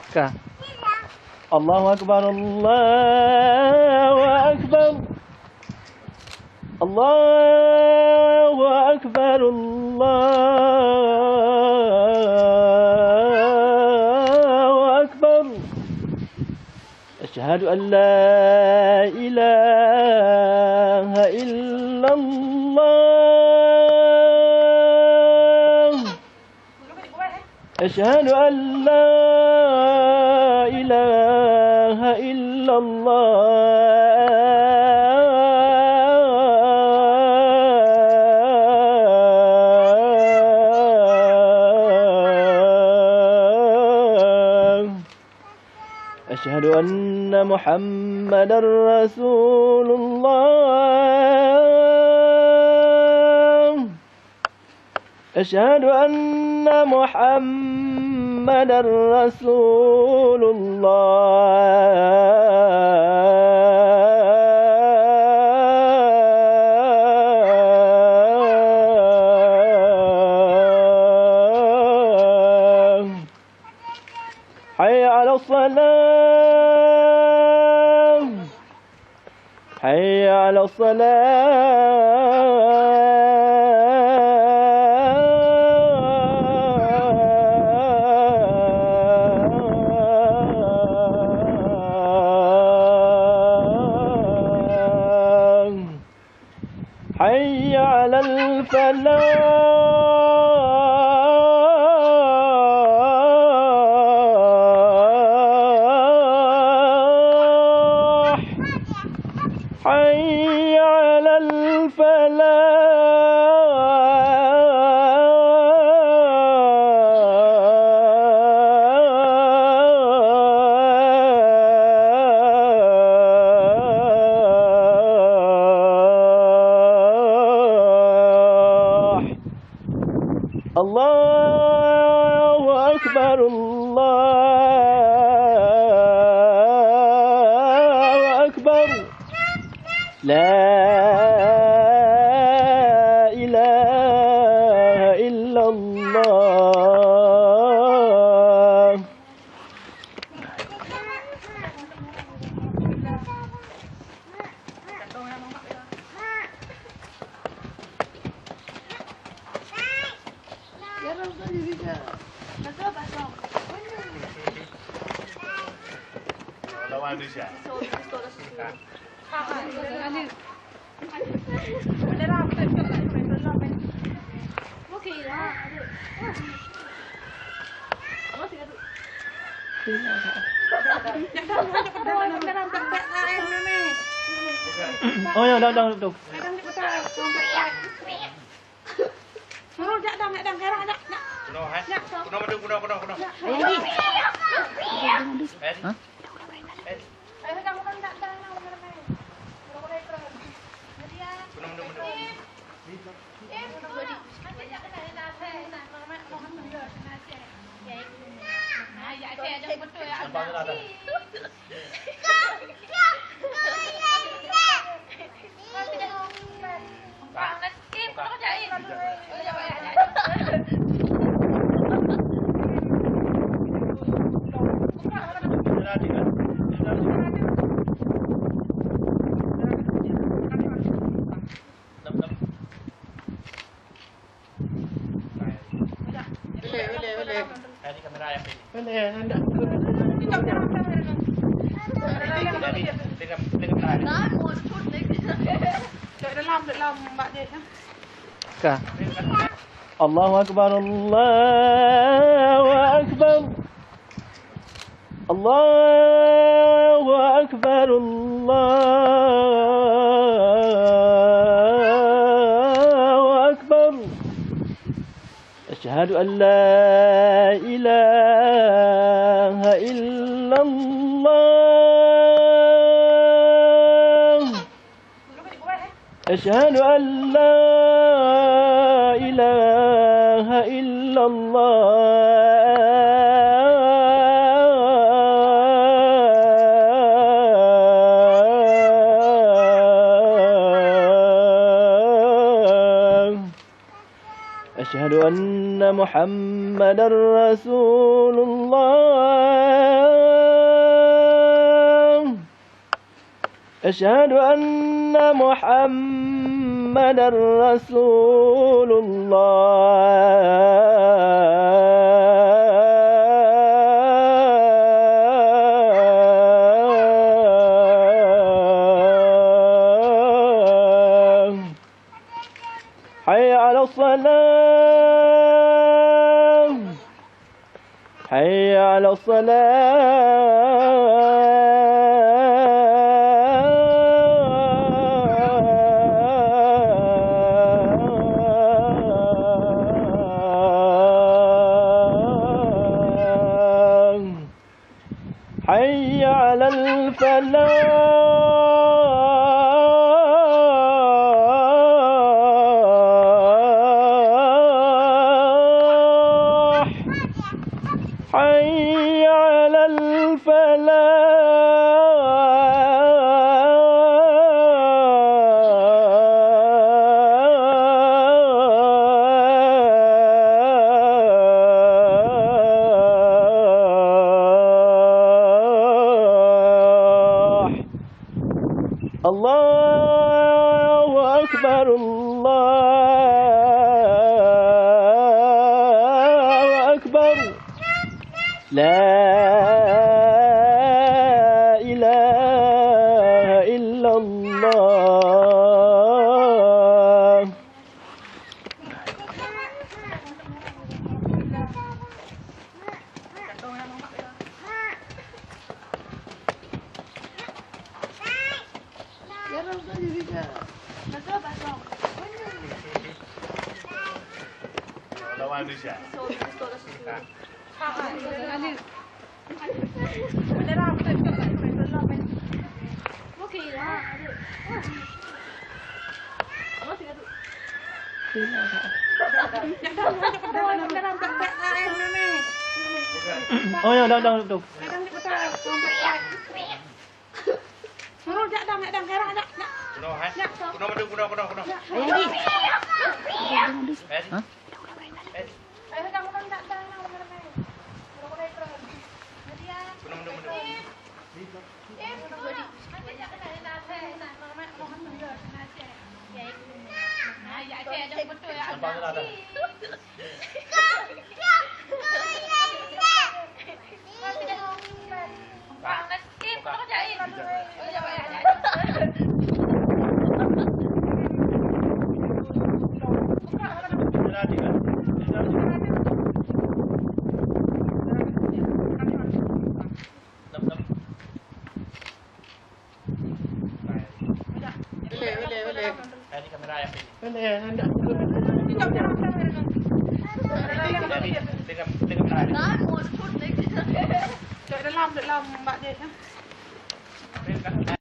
Kah. Allahu Akbar, Allahu Akbar. Allahu Akbar, Allahu Akbar. Asyhadu an la ilaha illallah. Asyhadu an la ilaha illallah. Asyhadu anna Muhammadar Rasulullah. Asyhadu anna Muhammadar Rasulullah. Hayya 'alas salam. Hayya 'alas salam. Hayya 'alal falah. حي على الفلاح. الله أكبر، الله أكبر. لا إله إلا الله. Lawan Indonesia. Oh ya, dah. Ini kamera yang ini. Kah. Allahu Akbar, Allahu Akbar. Allahu Akbar, Allahu Akbar. Asyhadu an la ilaha illallah. Asyhadu an la ilaha illallah. Asyhadu anna Muhammadar Rasulullah. أشهد أن محمدا رسول الله. حي على الصلاة، حي على الصلاة، حي على الفلاح، حي على الفلاح. الله أكبر، الله أكبر، لا إله إلا الله. Lawan Indonesia. Oh ya, dah. Ini kamera yang ini. Dengan kamera. Đợi nó làm, mbak vậy nhá.